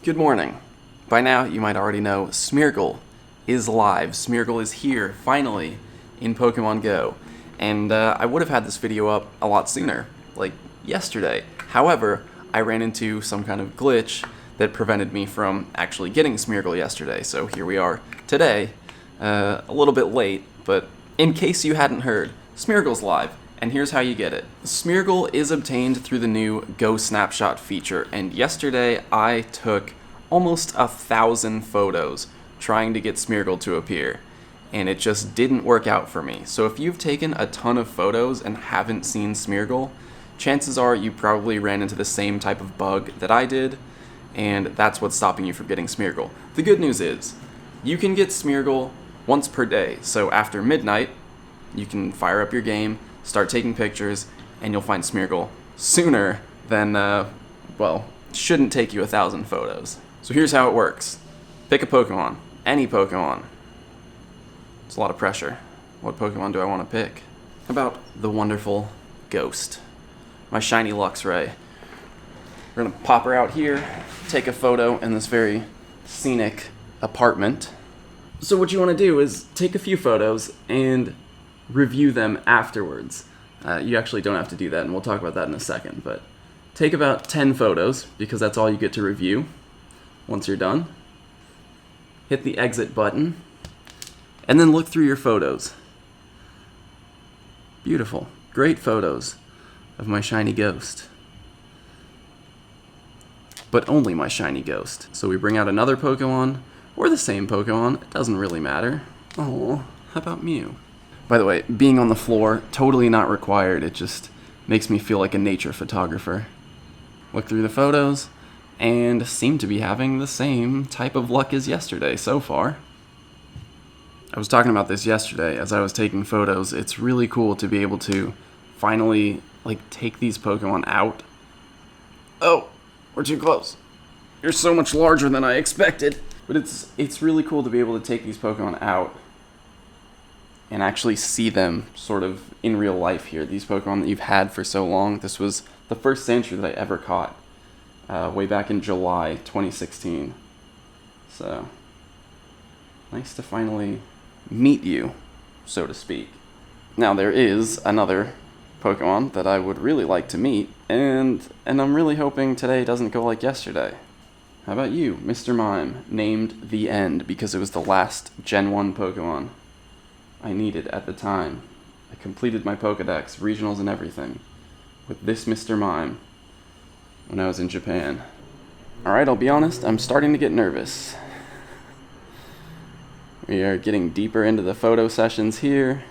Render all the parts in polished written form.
Good morning. By now, you might already know Smeargle is live. Smeargle is here, finally, in Pokemon GO. And I would have had this video up a lot sooner, like yesterday. However, I ran into some kind of glitch that prevented me from actually getting Smeargle yesterday. So here we are today, a little bit late, but in case you hadn't heard, Smeargle's live. And here's how you get it. Smeargle is obtained through the new Go Snapshot feature, and yesterday I took almost 1,000 photos trying to get Smeargle to appear, and it just didn't work out for me. So if you've taken a ton of photos and haven't seen Smeargle, chances are you probably ran into the same type of bug that I did, and that's what's stopping you from getting Smeargle. The good news is, you can get Smeargle once per day, so after midnight, you can fire up your game, start taking pictures, and you'll find Smeargle sooner than, well, shouldn't take you 1,000 photos. So here's how it works. Pick a Pokemon, any Pokemon. It's a lot of pressure. What Pokemon do I want to pick? How about the wonderful Ghost, my shiny Luxray. We're gonna pop her out here, take a photo in this very scenic apartment. So what you want to do is take a few photos and review them afterwards. You actually don't have to do that, and we'll talk about that in a second, but take about 10 photos, because that's all you get to review. Once you're done, hit the exit button, and then look through your photos. Beautiful, great photos of my shiny Ghost. But only my shiny Ghost. So we bring out another Pokemon, or the same Pokemon, it doesn't really matter. Oh, how about Mew? By the way, being on the floor, totally not required. It just makes me feel like a nature photographer. Look through the photos, and seem to be having the same type of luck as yesterday so far. I was talking about this yesterday as I was taking photos. It's really cool to be able to finally, take these Pokemon out. Oh, we're too close. You're so much larger than I expected. But it's really cool to be able to take these Pokemon out and actually see them sort of in real life here. These Pokemon that you've had for so long. This was the first Sandshrew that I ever caught way back in July 2016. So, nice to finally meet you, so to speak. Now there is another Pokemon that I would really like to meet, and I'm really hoping today doesn't go like yesterday. How about you, Mr. Mime, named The End because it was the last Gen 1 Pokemon I needed at the time. I completed my Pokedex, regionals and everything, with this Mr. Mime when I was in Japan. Alright, I'll be honest, I'm starting to get nervous. We are getting deeper into the photo sessions here.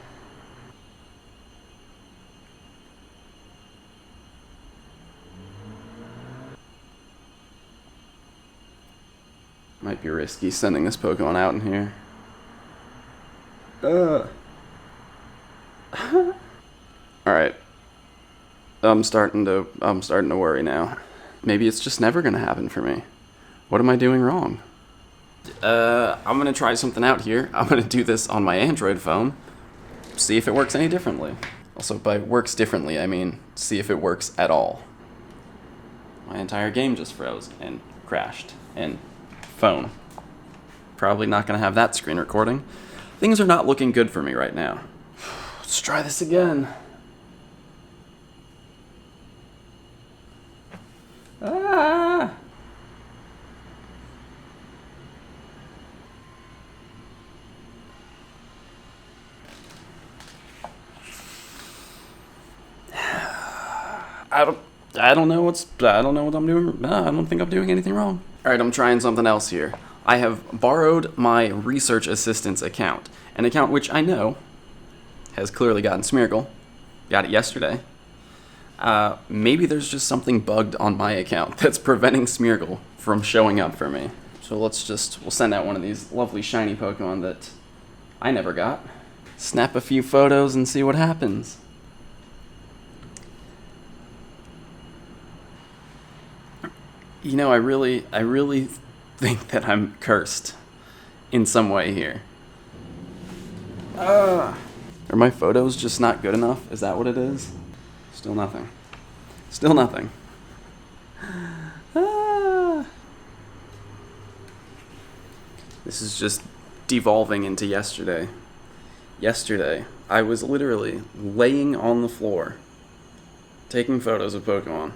Might be risky sending this Pokemon out in here. Alright. I'm starting to worry now. Maybe it's just never gonna happen for me. What am I doing wrong? I'm gonna try something out here. I'm gonna do this on my Android phone. See if it works any differently. Also, by works differently, I mean see if it works at all. My entire game just froze and crashed. And phone. Probably not gonna have that screen recording. Things are not looking good for me right now. Let's try this again. Ah! I don't know what I'm doing. No, I don't think I'm doing anything wrong. Alright, I'm trying something else here. I have borrowed my Research Assistant's account, an account which I know has clearly gotten Smeargle. Got it yesterday. Maybe there's just something bugged on my account that's preventing Smeargle from showing up for me. So we'll send out one of these lovely shiny Pokemon that I never got. Snap a few photos and see what happens. You know, I really think that I'm cursed in some way here. Are my photos just not good enough? Is that what it is? Still nothing. Still nothing. This is just devolving into yesterday. Yesterday, I was literally laying on the floor, taking photos of Pokemon.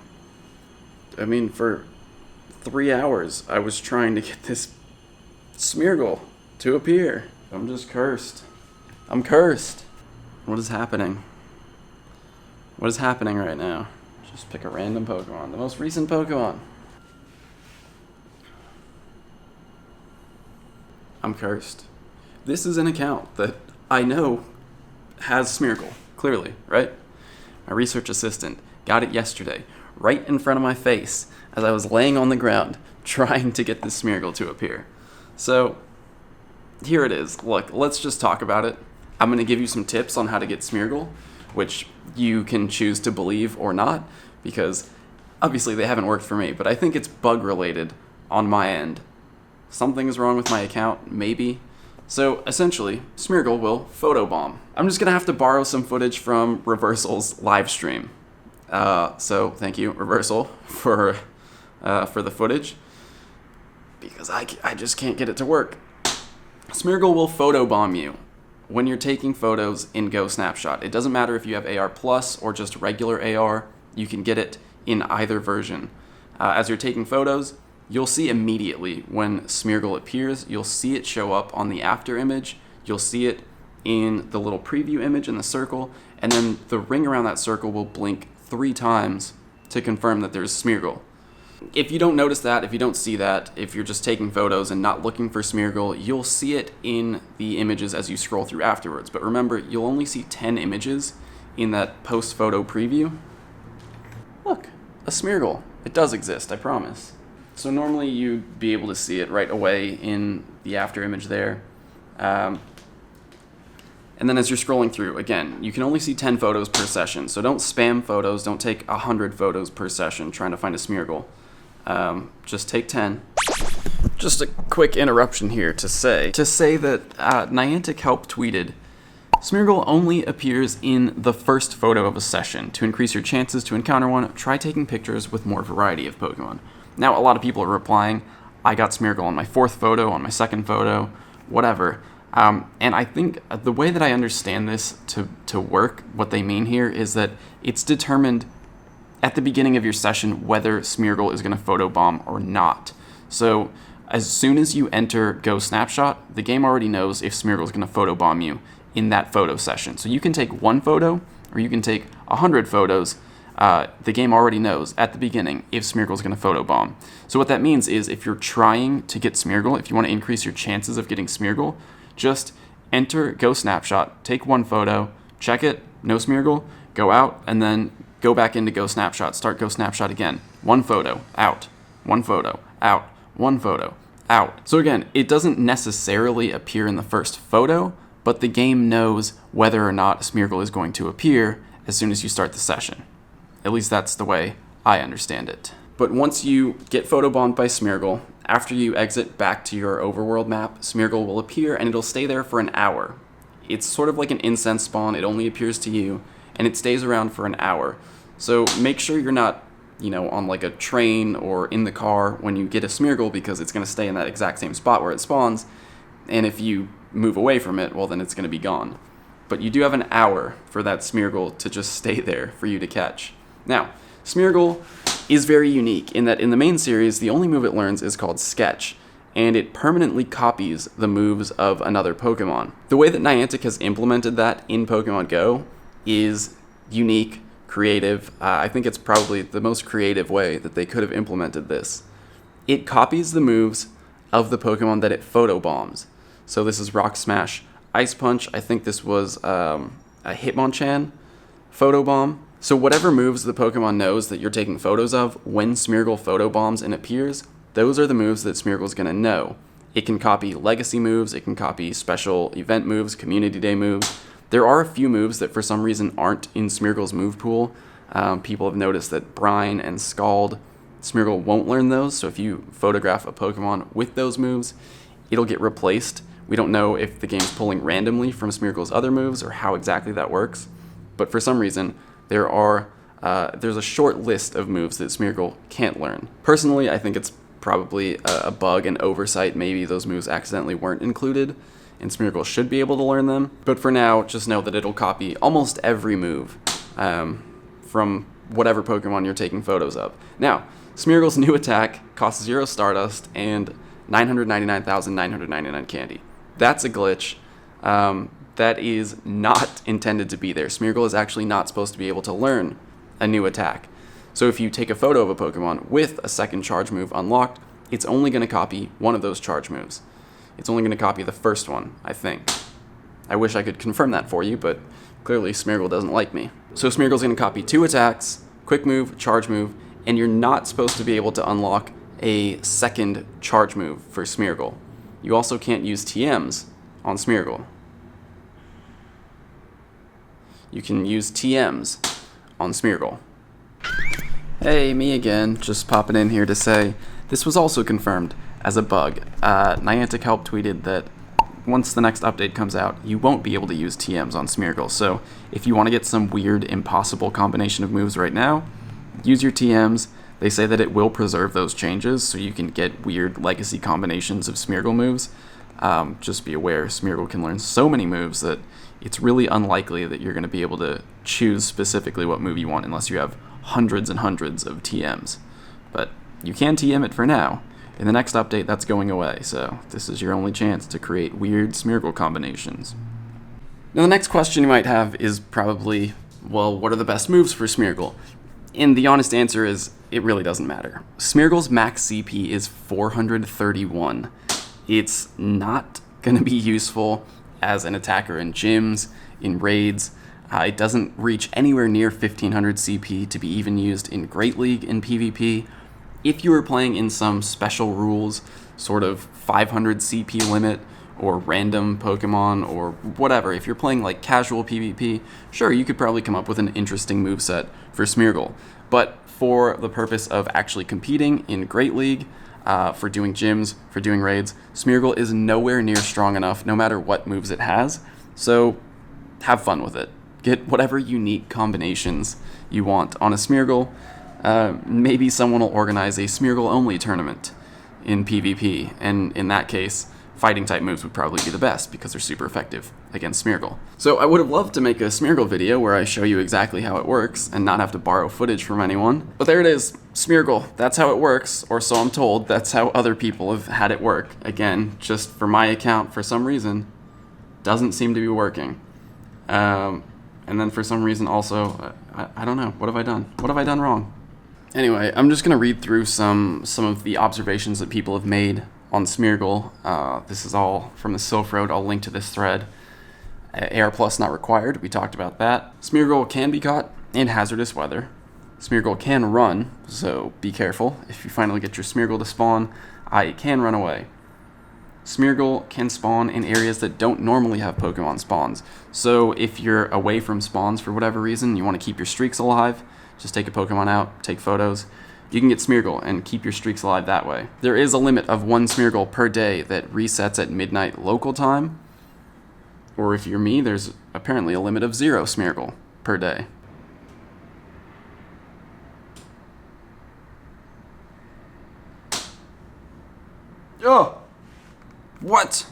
I mean, for 3 hours, I was trying to get this Smeargle to appear. I'm just cursed. I'm cursed. What is happening? What is happening right now? Just pick a random Pokemon. The most recent Pokemon. I'm cursed. This is an account that I know has Smeargle, clearly, right? My research assistant got it yesterday, right in front of my face, as I was laying on the ground, trying to get this Smeargle to appear. So, here it is. Look, let's just talk about it. I'm going to give you some tips on how to get Smeargle, which you can choose to believe or not, because obviously they haven't worked for me, but I think it's bug-related on my end. Something is wrong with my account, maybe. So, essentially, Smeargle will photobomb. I'm just going to have to borrow some footage from Reversal's live stream. So, thank you, Reversal, for the footage, because I just can't get it to work. Smeargle will photobomb you when you're taking photos in Go Snapshot. It doesn't matter if you have AR Plus or just regular AR, you can get it in either version. As you're taking photos, you'll see immediately when Smeargle appears. You'll see it show up on the after image. You'll see it in the little preview image in the circle, and then the ring around that circle will blink 3 times to confirm that there's Smeargle. If you don't notice that, if you don't see that, if you're just taking photos and not looking for Smeargle, you'll see it in the images as you scroll through afterwards. But remember, you'll only see 10 images in that post-photo preview. Look, a Smeargle. It does exist, I promise. So normally you'd be able to see it right away in the after image there. And then as you're scrolling through, again, you can only see 10 photos per session. So don't spam photos, don't take 100 photos per session trying to find a Smeargle. Just take 10. Just a quick interruption here to say that Niantic help tweeted, Smeargle only appears in the first photo of a session. To increase your chances to encounter one, try taking pictures with more variety of Pokemon. Now, a lot of people are replying, I got Smeargle on my 4th photo, on my 2nd photo, whatever. And I think the way that I understand this to work, what they mean here is that it's determined at the beginning of your session whether Smeargle is going to photobomb or not. So as soon as you enter Go Snapshot, the game already knows if Smeargle is going to photobomb you in that photo session. So you can take 1 photo or you can take 100 photos. The game already knows at the beginning if Smeargle is going to photobomb. So what that means is if you're trying to get Smeargle, if you want to increase your chances of getting Smeargle, just enter Go Snapshot, take 1 photo, check it, no Smeargle, go out, and then go back into Go Snapshot, start Go Snapshot again. 1 photo, out, 1 photo, out, 1 photo, out. So again, it doesn't necessarily appear in the first photo, but the game knows whether or not Smeargle is going to appear as soon as you start the session. At least that's the way I understand it. But once you get photobombed by Smeargle, after you exit back to your overworld map, Smeargle will appear and it'll stay there for an hour. It's sort of like an incense spawn, it only appears to you, and it stays around for an hour. So make sure you're not, on like a train or in the car when you get a Smeargle, because it's going to stay in that exact same spot where it spawns, and if you move away from it, well then it's going to be gone. But you do have an hour for that Smeargle to just stay there for you to catch. Now, Smeargle is very unique in that in the main series, the only move it learns is called Sketch, and it permanently copies the moves of another Pokemon. The way that Niantic has implemented that in Pokemon GO is unique, creative. I think it's probably the most creative way that they could have implemented this. It copies the moves of the Pokemon that it photobombs. So this is Rock Smash, Ice Punch. I think this was a Hitmonchan photobomb. So whatever moves the Pokemon knows that you're taking photos of, when Smeargle photobombs and appears, those are the moves that Smeargle's going to know. It can copy legacy moves, it can copy special event moves, community day moves. There are a few moves that for some reason aren't in Smeargle's move pool. People have noticed that Brine and Scald, Smeargle won't learn those, so if you photograph a Pokemon with those moves, it'll get replaced. We don't know if the game's pulling randomly from Smeargle's other moves or how exactly that works, but for some reason, there's a short list of moves that Smeargle can't learn. Personally, I think it's probably a bug, an oversight. Maybe those moves accidentally weren't included, and Smeargle should be able to learn them. But for now, just know that it'll copy almost every move from whatever Pokemon you're taking photos of. Now, Smeargle's new attack costs 0 Stardust and 999,999 candy. That's a glitch. That is not intended to be there. Smeargle is actually not supposed to be able to learn a new attack. So if you take a photo of a Pokemon with a second charge move unlocked, it's only going to copy one of those charge moves. It's only going to copy the first one, I think. I wish I could confirm that for you, but clearly Smeargle doesn't like me. So Smeargle's going to copy 2 attacks, quick move, charge move, and you're not supposed to be able to unlock a second charge move for Smeargle. You also can't use TMs on Smeargle. You can use TMs on Smeargle. Hey, me again, just popping in here to say this was also confirmed as a bug. Niantic Help tweeted that once the next update comes out, you won't be able to use TMs on Smeargle. So if you want to get some weird, impossible combination of moves right now, use your TMs. They say that it will preserve those changes, so you can get weird legacy combinations of Smeargle moves. Just be aware, Smeargle can learn so many moves that it's really unlikely that you're going to be able to choose specifically what move you want unless you have hundreds and hundreds of TMs. But you can TM it for now. In the next update, that's going away, so this is your only chance to create weird Smeargle combinations. Now the next question you might have is probably, well, what are the best moves for Smeargle? And the honest answer is, it really doesn't matter. Smeargle's max CP is 431. It's not going to be useful as an attacker in gyms, in raids. It doesn't reach anywhere near 1500 CP to be even used in Great League in PvP. If you were playing in some special rules, sort of 500 CP limit, or random Pokemon, or whatever, if you're playing like casual PvP, sure, you could probably come up with an interesting moveset for Smeargle. But for the purpose of actually competing in Great League, for doing gyms, for doing raids, Smeargle is nowhere near strong enough, no matter what moves it has. So have fun with it. Get whatever unique combinations you want on a Smeargle. Maybe someone will organize a Smeargle-only tournament in PvP, and in that case, fighting-type moves would probably be the best because they're super effective against Smeargle. So I would have loved to make a Smeargle video where I show you exactly how it works and not have to borrow footage from anyone. But there it is, Smeargle. That's how it works, or so I'm told. That's how other people have had it work. Again, just for my account, for some reason, doesn't seem to be working. And then for some reason also, I don't know, what have I done? What have I done wrong? Anyway, I'm just gonna read through some of the observations that people have made on Smeargle. This is all from the Sylph Road. I'll link to this thread. AR Plus not required, we talked about that. Smeargle can be caught in hazardous weather. Smeargle can run, so be careful. If you finally get your Smeargle to spawn, it can run away. Smeargle can spawn in areas that don't normally have Pokemon spawns. So if you're away from spawns for whatever reason, you want to keep your streaks alive, just take a Pokemon out, take photos. You can get Smeargle and keep your streaks alive that way. There is a limit of 1 Smeargle per day that resets at midnight local time. Or if you're me, there's apparently a limit of 0 Smeargle per day. Oh! What?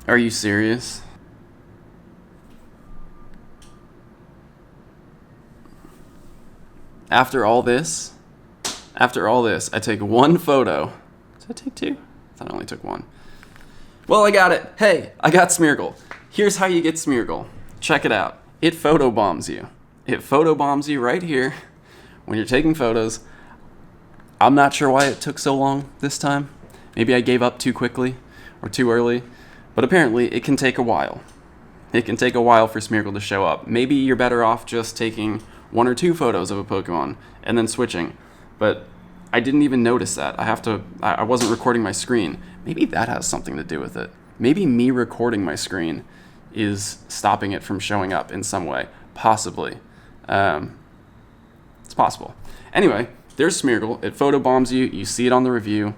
Are you serious? After all this, I take 1 photo. Did I take 2? I thought I only took 1. Well, I got it. Hey, I got Smeargle. Here's how you get Smeargle. Check it out. It photobombs you. It photobombs you right here when you're taking photos. I'm not sure why it took so long this time. Maybe I gave up too quickly or too early, but apparently it can take a while. It can take a while for Smeargle to show up. Maybe you're better off just taking 1 or 2 photos of a Pokemon and then switching, but I didn't even notice that. I wasn't recording my screen. Maybe that has something to do with it. Maybe me recording my screen is stopping it from showing up in some way. Possibly. It's possible. Anyway, there's Smeargle. It photobombs you. You see it on the review.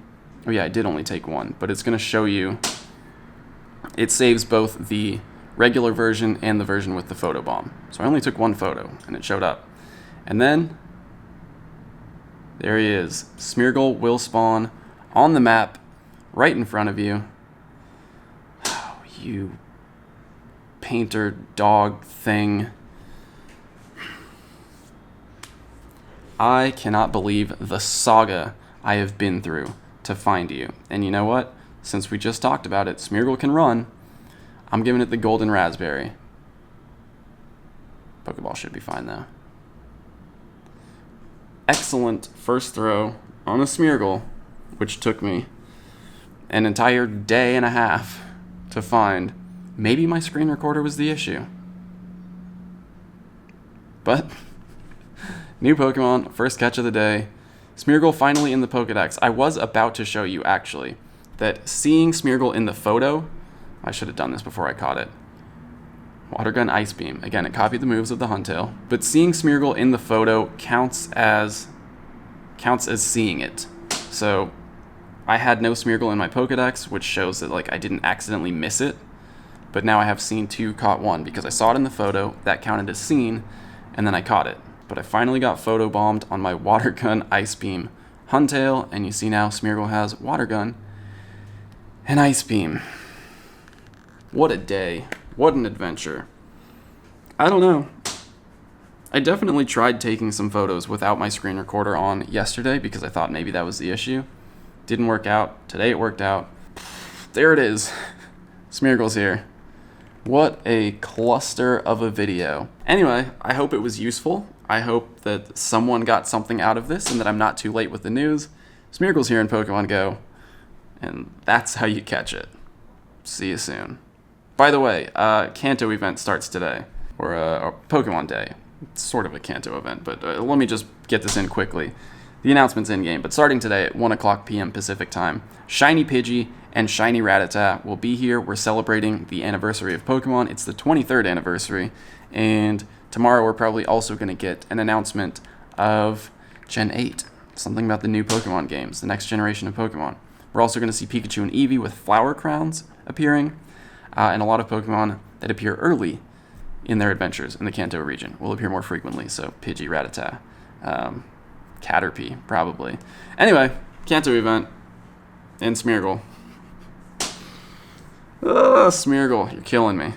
Oh yeah, I did only take 1, but it's going to show you. It saves both the regular version and the version with the photobomb. So I only took 1 photo, and it showed up. And then There he is. Smeargle will spawn on the map right in front of you. Oh, you painter dog thing. I cannot believe the saga I have been through to find you. And you know what? Since we just talked about it, Smeargle can run. I'm giving it the golden raspberry. Pokeball should be fine though. Excellent first throw on a Smeargle, which took me an entire day and a half to find. Maybe my screen recorder was the issue. But new Pokemon, first catch of the day. Smeargle finally in the Pokedex. I was about to show you, actually, that seeing Smeargle in the photo... I should have done this before I caught it. Water Gun, Ice Beam. Again, it copied the moves of the Huntail. But seeing Smeargle in the photo counts as seeing it. So I had no Smeargle in my Pokedex, which shows that I didn't accidentally miss it. But now I have seen 2, caught 1, because I saw it in the photo, that counted as seen, and then I caught it. But I finally got photobombed on my Water Gun, Ice Beam Huntail, and you see now Smeargle has Water Gun and Ice Beam. What a day. What an adventure. I don't know. I definitely tried taking some photos without my screen recorder on yesterday because I thought maybe that was the issue. Didn't work out. Today it worked out. There it is. Smeargle's here. What a cluster of a video. Anyway, I hope it was useful. I hope that someone got something out of this and that I'm not too late with the news. Smeargle's here in Pokemon GO, and that's how you catch it. See you soon. By the way, Kanto event starts today, or Pokemon Day. It's sort of a Kanto event, but let me just get this in quickly. The announcement's in-game, but starting today at 1 o'clock p.m. Pacific time, Shiny Pidgey and Shiny Rattata will be here. We're celebrating the anniversary of Pokemon. It's the 23rd anniversary, and tomorrow we're probably also going to get an announcement of Gen 8, something about the new Pokemon games, the next generation of Pokemon. We're also going to see Pikachu and Eevee with flower crowns appearing, and a lot of Pokemon that appear early in their adventures in the Kanto region will appear more frequently, so Pidgey, Rattata, Caterpie, probably. Anyway, Kanto event, and Smeargle. Smeargle, you're killing me.